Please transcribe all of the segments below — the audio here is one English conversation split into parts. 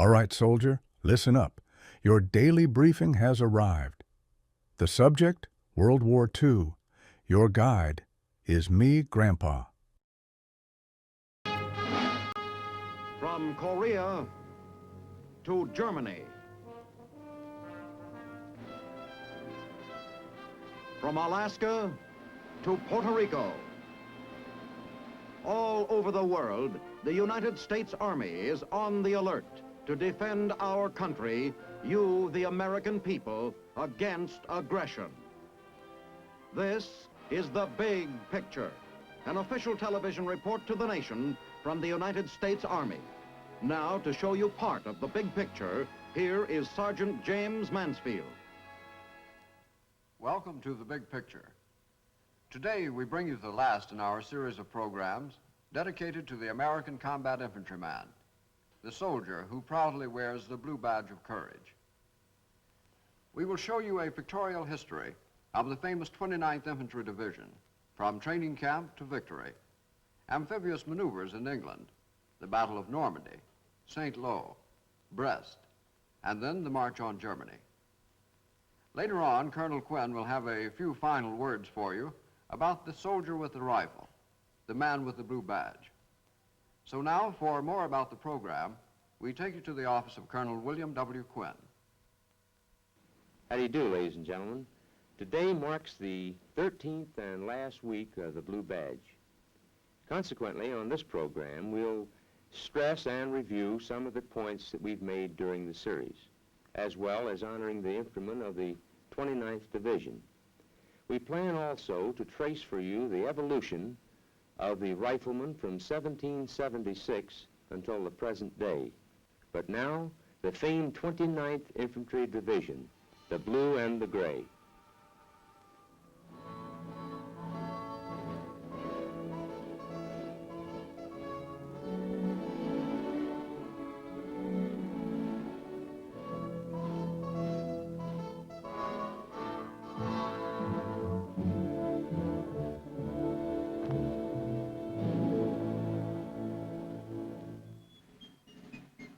All right, soldier, listen up. Your daily briefing has arrived. The subject, World War II. Your guide is me, Grandpa. From Korea to Germany. From Alaska to Puerto Rico. All over the world, the United States Army is on the alert to defend our country, you, the American people, against aggression. This is The Big Picture, an official television report to the nation from the United States Army. Now, to show you part of the big picture, here is Sergeant James Mansfield. Welcome to The Big Picture. Today, we bring you the last in our series of programs dedicated to the American combat infantryman, the soldier who proudly wears the blue badge of courage. We will show you a pictorial history of the famous 29th Infantry Division, from training camp to victory, amphibious maneuvers in England, the Battle of Normandy, St. Lo, Brest, and then the march on Germany. Later on, Colonel Quinn will have a few final words for you about the soldier with the rifle, the man with the blue badge. So now, for more about the program, we take you to the office of Colonel William W. Quinn. How do you do, ladies and gentlemen? Today marks the 13th and last week of the blue badge. Consequently, on this program, we'll stress and review some of the points that we've made during the series, as well as honoring the infantrymen of the 29th Division. We plan also to trace for you the evolution of the riflemen from 1776 until the present day. But now, the famed 29th Infantry Division, the blue and the gray.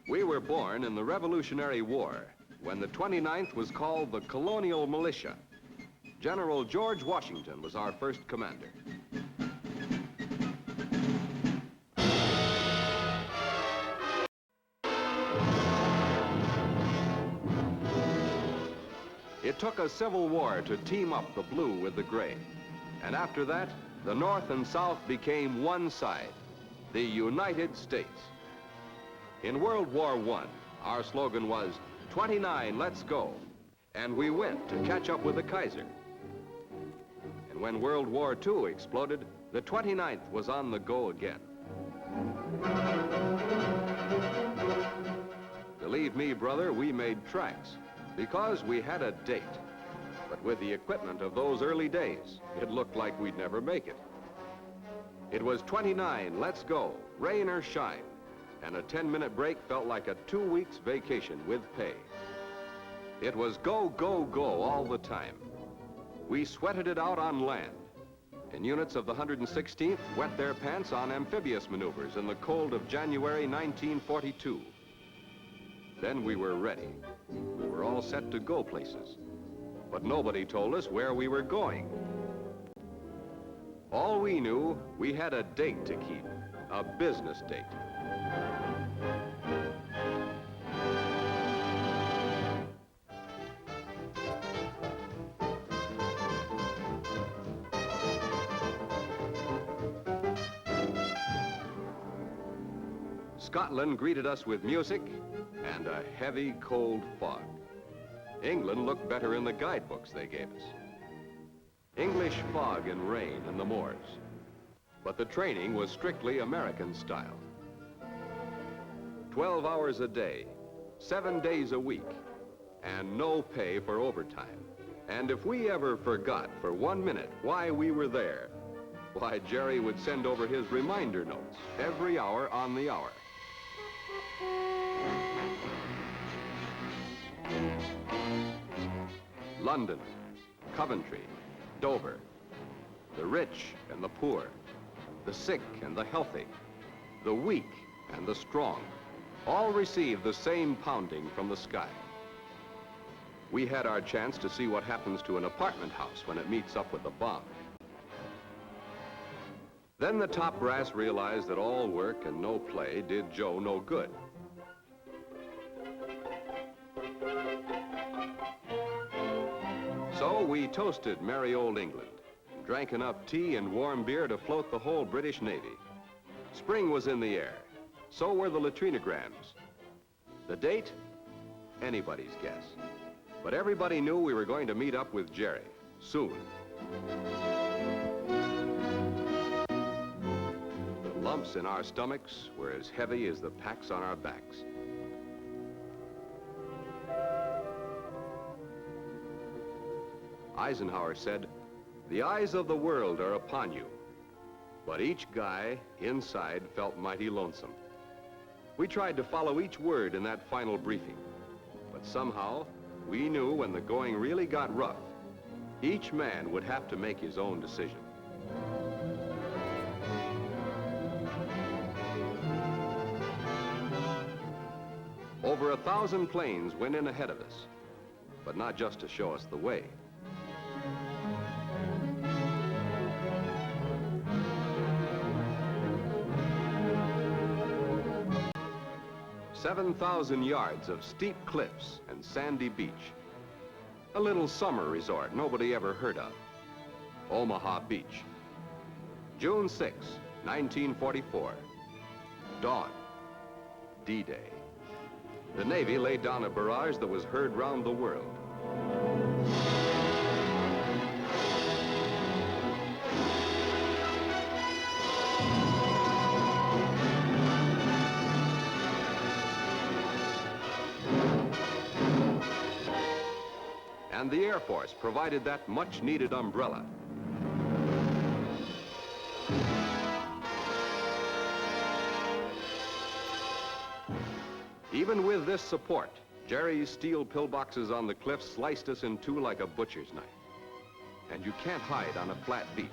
We were born in the Revolutionary War, when the 29th was called the Colonial Militia. General George Washington was our first commander. It took a civil war to team up the blue with the gray. And after that, the North and South became one side, the United States. In World War I, our slogan was, 29, let's go. And we went to catch up with the Kaiser. And when World War II exploded, the 29th was on the go again. Believe me, brother, we made tracks because we had a date. But with the equipment of those early days, it looked like we'd never make it. It was 29, let's go, rain or shine. And a 10-minute break felt like a 2 weeks vacation with pay. It was go, go, go all the time. We sweated it out on land. And units of the 116th wet their pants on amphibious maneuvers in the cold of January 1942. Then we were ready. We were all set to go places. But nobody told us where we were going. All we knew, we had a date to keep, a business date. Scotland greeted us with music and a heavy, cold fog. England looked better in the guidebooks they gave us. English fog and rain in the moors. But the training was strictly American style. 12 hours a day, 7 days a week, and no pay for overtime. And if we ever forgot for 1 minute why we were there, why, Jerry would send over his reminder notes every hour on the hour. London, Coventry, Dover, the rich and the poor, the sick and the healthy, the weak and the strong, all receive the same pounding from the sky. We had our chance to see what happens to an apartment house when it meets up with a bomb. Then the top brass realized that all work and no play did Joe no good. So we toasted merry old England, drank enough tea and warm beer to float the whole British Navy. Spring was in the air, so were the latrinograms. The date? Anybody's guess. But everybody knew we were going to meet up with Jerry, soon. The lumps in our stomachs were as heavy as the packs on our backs. Eisenhower said, "The eyes of the world are upon you." But each guy inside felt mighty lonesome. We tried to follow each word in that final briefing, but somehow we knew when the going really got rough, each man would have to make his own decision. Over 1,000 planes went in ahead of us, but not just to show us the way. 7,000 yards of steep cliffs and sandy beach. A little summer resort nobody ever heard of. Omaha Beach. June 6, 1944. Dawn. D-Day. The Navy laid down a barrage that was heard round the world. And the Air Force provided that much-needed umbrella. Even with this support, Jerry's steel pillboxes on the cliff sliced us in two like a butcher's knife. And you can't hide on a flat beach.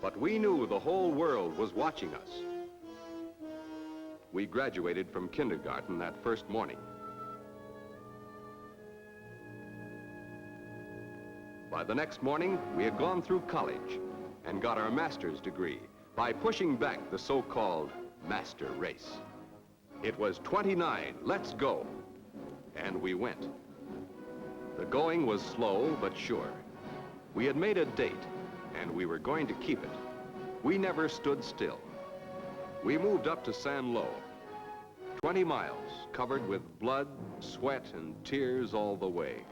But we knew the whole world was watching us. We graduated from kindergarten that first morning. By the next morning, we had gone through college and got our master's degree by pushing back the so-called master race. It was 29, let's go. And we went. The going was slow but sure. We had made a date, and we were going to keep it. We never stood still. We moved up to San Lo, 20 miles covered with blood, sweat, and tears all the way.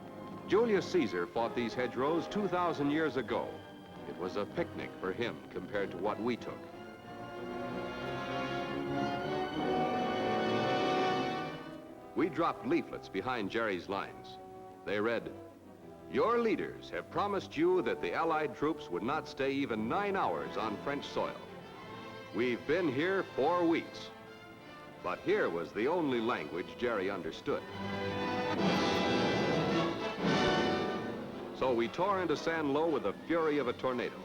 Julius Caesar fought these hedgerows 2,000 years ago. It was a picnic for him compared to what we took. We dropped leaflets behind Jerry's lines. They read, "Your leaders have promised you that the Allied troops would not stay even 9 hours on French soil. We've been here 4 weeks." But here was the only language Jerry understood. So we tore into San Lo with the fury of a tornado.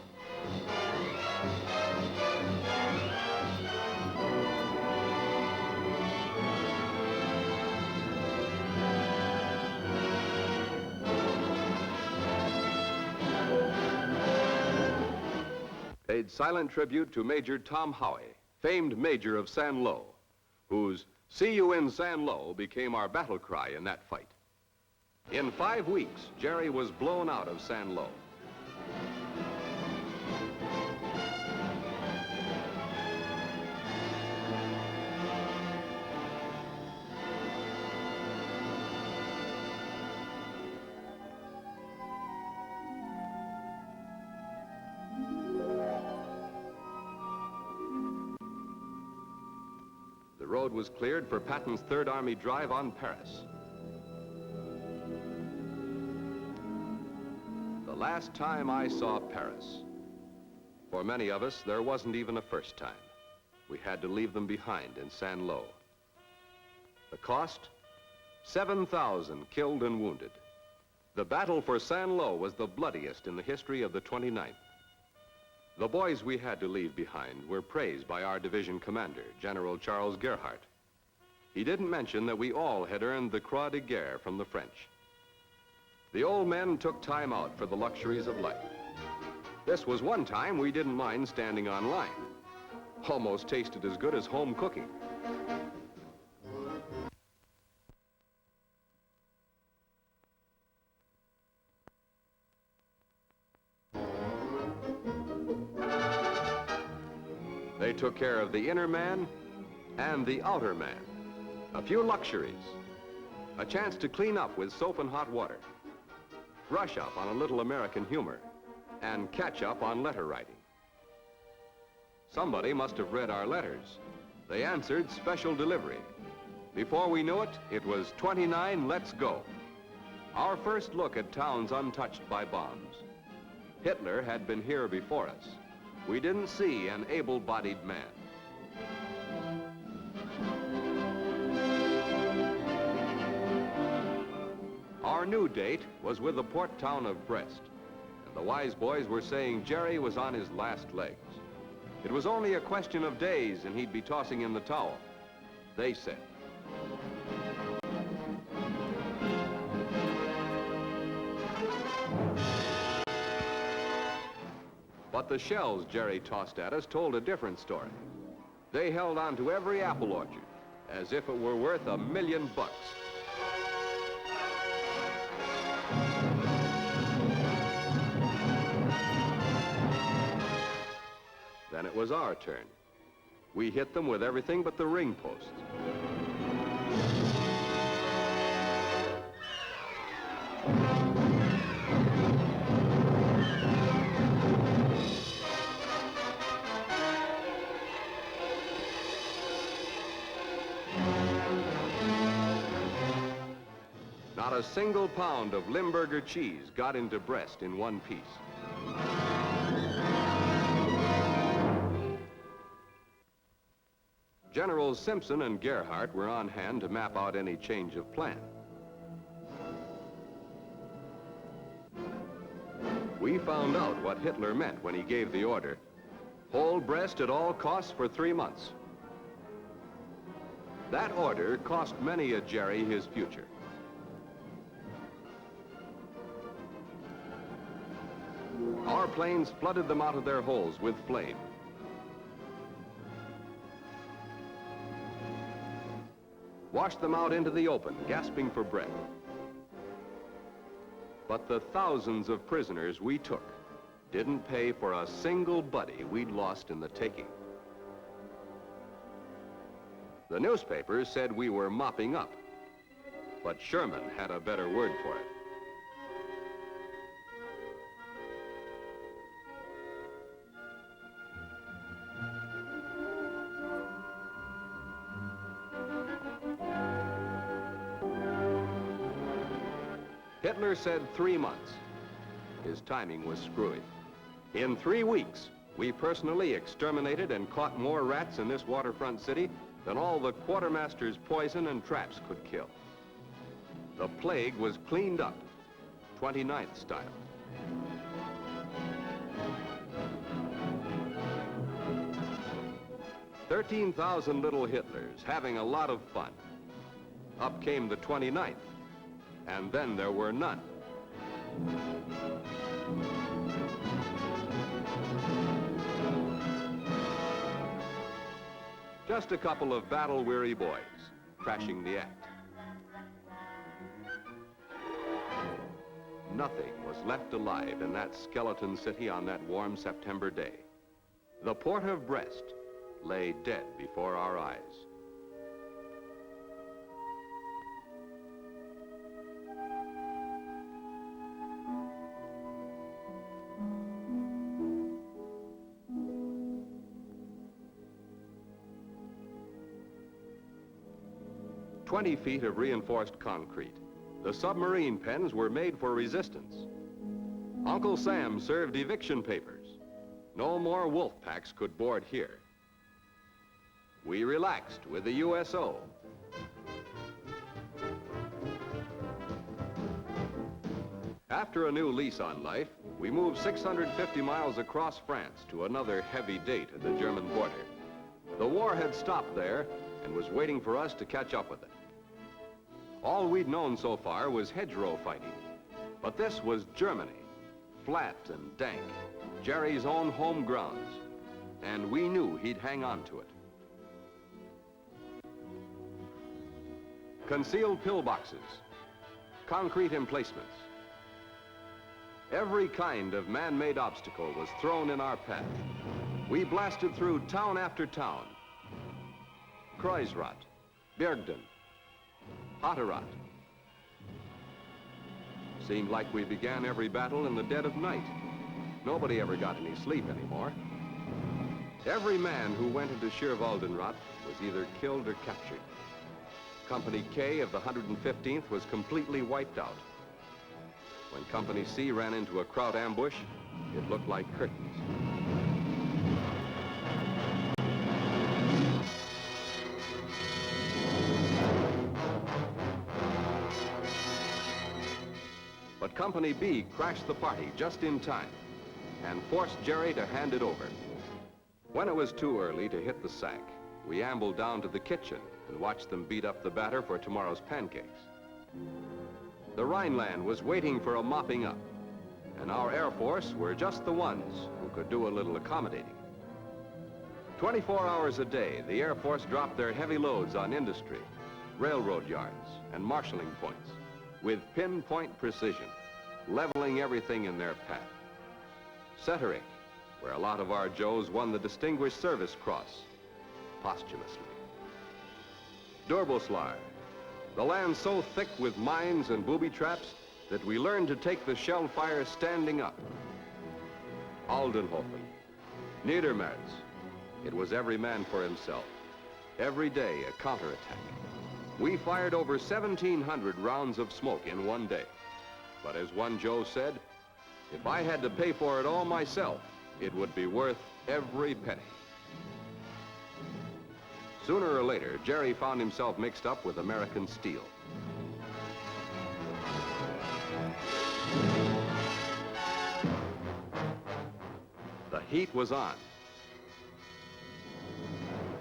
Paid silent tribute to Major Tom Howe, famed major of San Lo, whose "See you in San Lo" became our battle cry in that fight. In 5 weeks, Jerry was blown out of San Lo. The road was cleared for Patton's Third Army drive on Paris. The last time I saw Paris. For many of us, there wasn't even a first time. We had to leave them behind in San Lo. The cost? 7,000 killed and wounded. The battle for Saint-Lô was the bloodiest in the history of the 29th. The boys we had to leave behind were praised by our division commander, General Charles Gerhardt. He didn't mention that we all had earned the Croix de Guerre from the French. The old men took time out for the luxuries of life. This was one time we didn't mind standing on line. Almost tasted as good as home cooking. They took care of the inner man and the outer man. A few luxuries. A chance to clean up with soap and hot water. Brush up on a little American humor. And catch up on letter writing. Somebody must have read our letters. They answered special delivery. Before we knew it, it was 29, let's go. Our first look at towns untouched by bombs. Hitler had been here before us. We didn't see an able-bodied man. Our new date was with the port town of Brest. The wise boys were saying Jerry was on his last legs. It was only a question of days and he'd be tossing in the towel. They said. But the shells Jerry tossed at us told a different story. They held on to every apple orchard as if it were worth $1 million. Then it was our turn. We hit them with everything but the ring posts. Not a single pound of Limburger cheese got into Brest in one piece. Generals Simpson and Gerhardt were on hand to map out any change of plan. We found out what Hitler meant when he gave the order, hold Brest at all costs for 3 months. That order cost many a Jerry his future. Our planes flooded them out of their holes with flame. Washed them out into the open, gasping for breath. But the thousands of prisoners we took didn't pay for a single buddy we'd lost in the taking. The newspapers said we were mopping up, but Sherman had a better word for it. Hitler said 3 months. His timing was screwy. In 3 weeks, we personally exterminated and caught more rats in this waterfront city than all the quartermaster's poison and traps could kill. The plague was cleaned up, 29th style. "13,000 little Hitlers having a lot of fun. Up came the 29th. And then there were none. Just a couple of battle-weary boys, crashing the act. Nothing was left alive in that skeleton city on that warm September day. The port of Brest lay dead before our eyes. "20 feet of reinforced concrete. The submarine pens were made for resistance. Uncle Sam served eviction papers. No more wolf packs could board here. We relaxed with the USO. After a new lease on life, we moved 650 miles across France to another heavy date at the German border. The war had stopped there and was waiting for us to catch up with it. All we'd known so far was hedgerow fighting, but this was Germany, flat and dank, Jerry's own home grounds, and we knew he'd hang on to it. Concealed pillboxes, concrete emplacements. Every kind of man-made obstacle was thrown in our path. We blasted through town after town. Kreuzrath, Bergden, Hatterat. Seemed like we began every battle in the dead of night. Nobody ever got any sleep anymore. Every man who went into Schierwaldenrath was either killed or captured. Company K of the 115th was completely wiped out. When Company C ran into a kraut ambush, it looked like curtains. But Company B crashed the party just in time and forced Jerry to hand it over. When it was too early to hit the sack, we ambled down to the kitchen and watched them beat up the batter for tomorrow's pancakes. The Rhineland was waiting for a mopping up, and our Air Force were just the ones who could do a little accommodating. 24 hours a day, the Air Force dropped their heavy loads on industry, railroad yards, and marshalling points with pinpoint precision, leveling everything in their path. Setterich, where a lot of our Joes won the Distinguished Service Cross, posthumously. Durbelslar, the land so thick with mines and booby traps that we learned to take the shell fire standing up. Aldenhofen, Niedermerz, it was every man for himself. Every day a counterattack. We fired over 1,700 rounds of smoke in one day. But as one Joe said, if I had to pay for it all myself, it would be worth every penny. Sooner or later, Jerry found himself mixed up with American steel. The heat was on.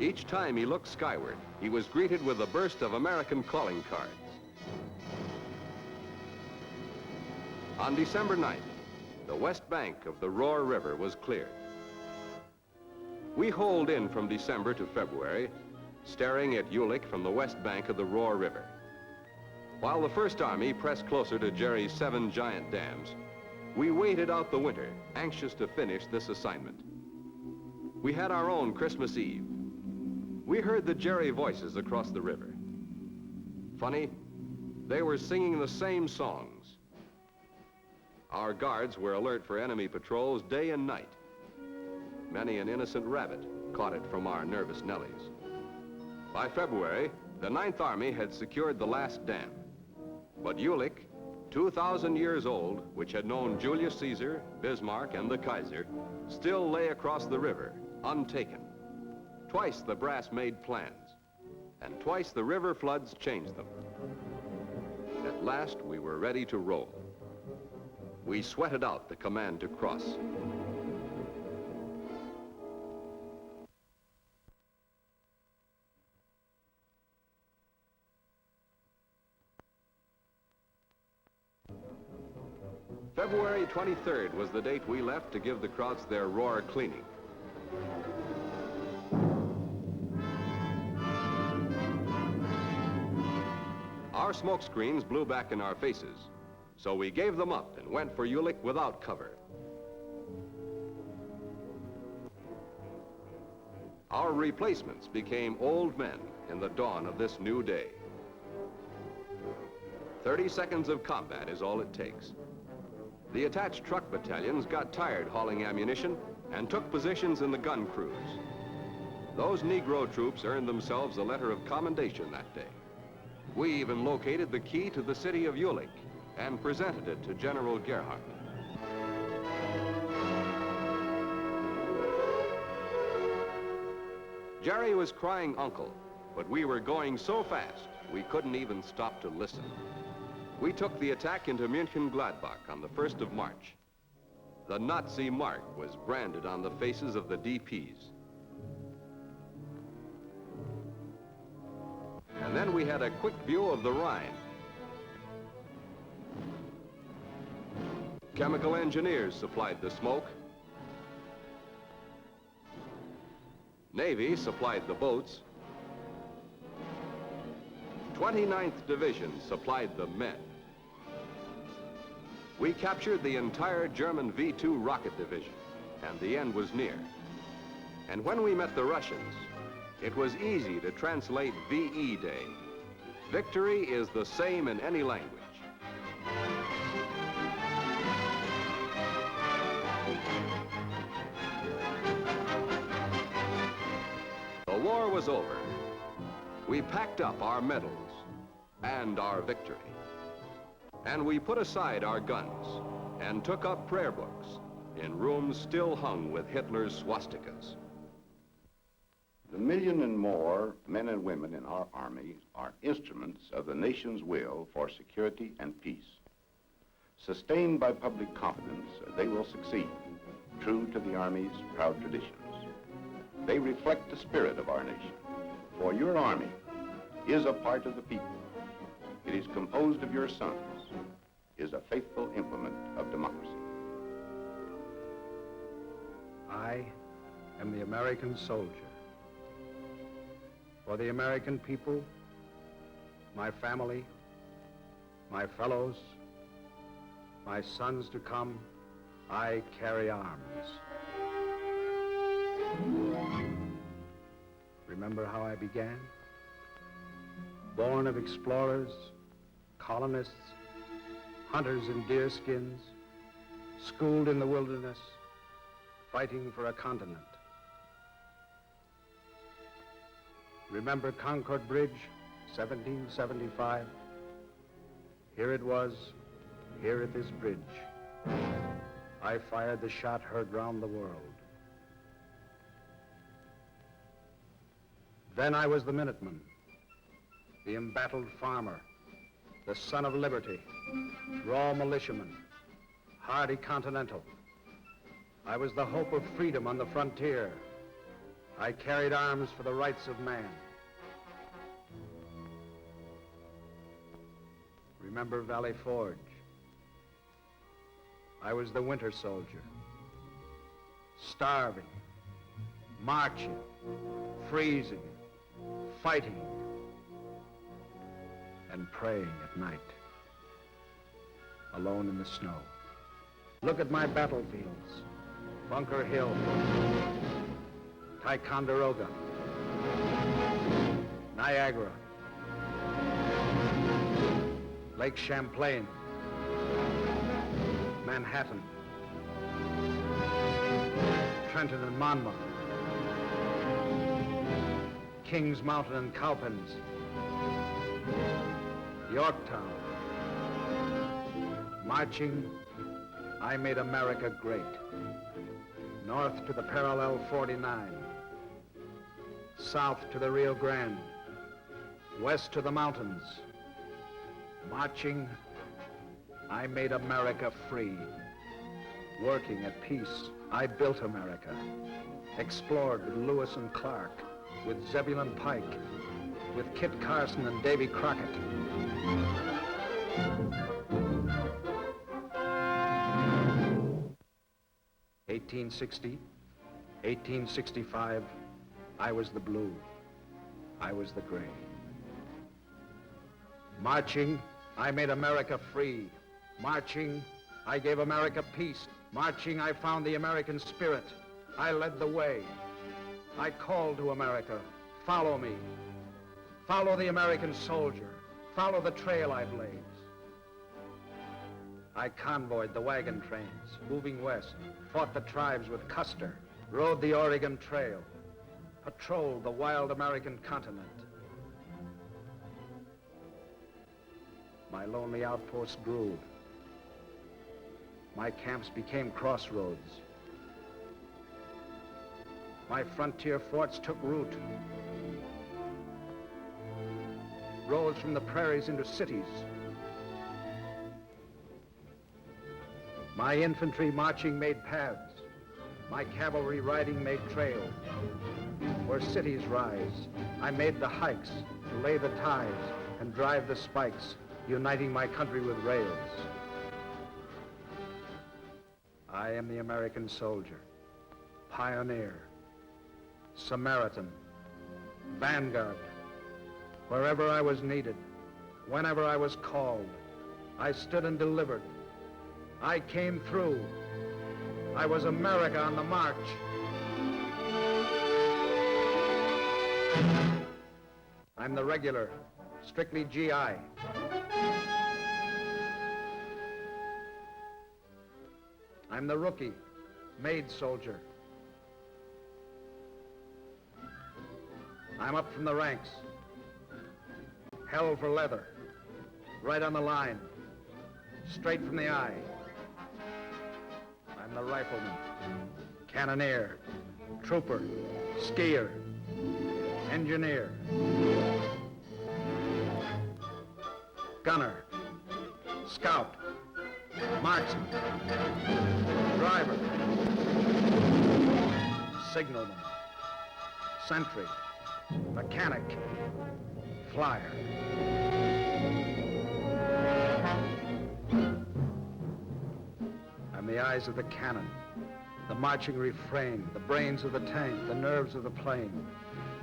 Each time he looked skyward, he was greeted with a burst of American calling cards. On December 9th, the west bank of the Rohr River was cleared. We holed in from December to February, staring at Jülich from the west bank of the Rohr River. While the First Army pressed closer to Jerry's 7 giant dams, we waited out the winter, anxious to finish this assignment. We had our own Christmas Eve. We heard the Jerry voices across the river. Funny, they were singing the same songs. Our guards were alert for enemy patrols day and night. Many an innocent rabbit caught it from our nervous Nellies. By February, the 9th Army had secured the last dam. But Jülich, 2,000 years old, which had known Julius Caesar, Bismarck, and the Kaiser, still lay across the river, untaken. Twice the brass made plans, and twice the river floods changed them. At last, we were ready to roll. We sweated out the command to cross. February 23rd was the date we left to give the Krauts their Rohr cleaning. Our smoke screens blew back in our faces, so we gave them up and went for Jülich without cover. Our replacements became old men in the dawn of this new day. 30 seconds of combat is all it takes. The attached truck battalions got tired hauling ammunition and took positions in the gun crews. Those Negro troops earned themselves a letter of commendation that day. We even located the key to the city of Jülich and presented it to General Gerhardt. Jerry was crying uncle, but we were going so fast we couldn't even stop to listen. We took the attack into Mönchengladbach on the 1st of March. The Nazi mark was branded on the faces of the DPs. And then we had a quick view of the Rhine. Chemical engineers supplied the smoke. Navy supplied the boats. 29th Division supplied the men. We captured the entire German V2 rocket division, and the end was near. And when we met the Russians, it was easy to translate VE Day. Victory is the same in any language. The war was over. We packed up our medals and our victory. And we put aside our guns and took up prayer books in rooms still hung with Hitler's swastikas. The million and more men and women in our army are instruments of the nation's will for security and peace. Sustained by public confidence, they will succeed, true to the Army's proud traditions. They reflect the spirit of our nation, for your Army is a part of the people. It is composed of your sons, is a faithful implement of democracy. I am the American soldier. For the American people, my family, my fellows, my sons to come, I carry arms. Remember how I began? Born of explorers, colonists, hunters in deerskins, schooled in the wilderness, fighting for a continent. Remember Concord Bridge, 1775? Here it was, here at this bridge. I fired the shot heard round the world. Then I was the Minuteman, the embattled farmer, the son of liberty, raw militiaman, hardy continental. I was the hope of freedom on the frontier. I carried arms for the rights of man. Remember Valley Forge? I was the winter soldier, starving, marching, freezing, fighting, and praying at night, alone in the snow. Look at my battlefields: Bunker Hill, Ticonderoga, Niagara, Lake Champlain, Manhattan, Trenton and Monmouth, Kings Mountain and Cowpens, Yorktown. Marching, I made America great. North to the parallel 49, south to the Rio Grande, west to the mountains. Marching, I made America free. Working at peace, I built America. Explored with Lewis and Clark, with Zebulon Pike, with Kit Carson and Davy Crockett. (1860), 1865, I was the blue, I was the gray. Marching, I made America free. Marching, I gave America peace. Marching, I found the American spirit. I led the way. I called to America, follow me. Follow the American soldier. Follow the trail I blaze. I convoyed the wagon trains, moving west, fought the tribes with Custer, rode the Oregon Trail, patrolled the wild American continent. My lonely outposts grew. My camps became crossroads. My frontier forts took root. Rose from the prairies into cities. My infantry marching made paths. My cavalry riding made trails. Where cities rise, I made the hikes to lay the ties and drive the spikes, uniting my country with rails. I am the American soldier, pioneer, Samaritan, vanguard. Wherever I was needed, whenever I was called, I stood and delivered. I came through. I was America on the march. I'm the regular, strictly GI. I'm the rookie, maid soldier. I'm up from the ranks. Hell for leather, right on the line, straight from the eye. I'm the rifleman, cannoneer, trooper, skier, engineer, gunner, scout, marksman, driver, signalman, sentry, mechanic, flyer. I'm the eyes of the cannon, the marching refrain, the brains of the tank, the nerves of the plane.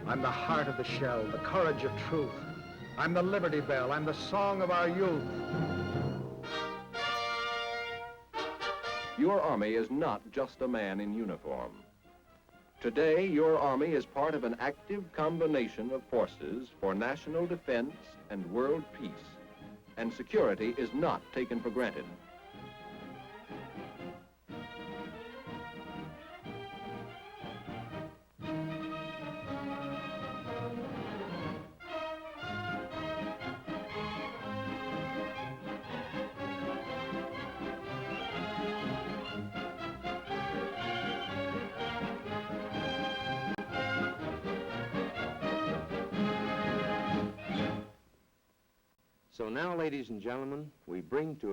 I'm the heart of the shell, the courage of truth. I'm the Liberty Bell, I'm the song of our youth. Your Army is not just a man in uniform. Today, your Army is part of an active combination of forces for national defense and world peace, and security is not taken for granted. So now, ladies and gentlemen, we bring to a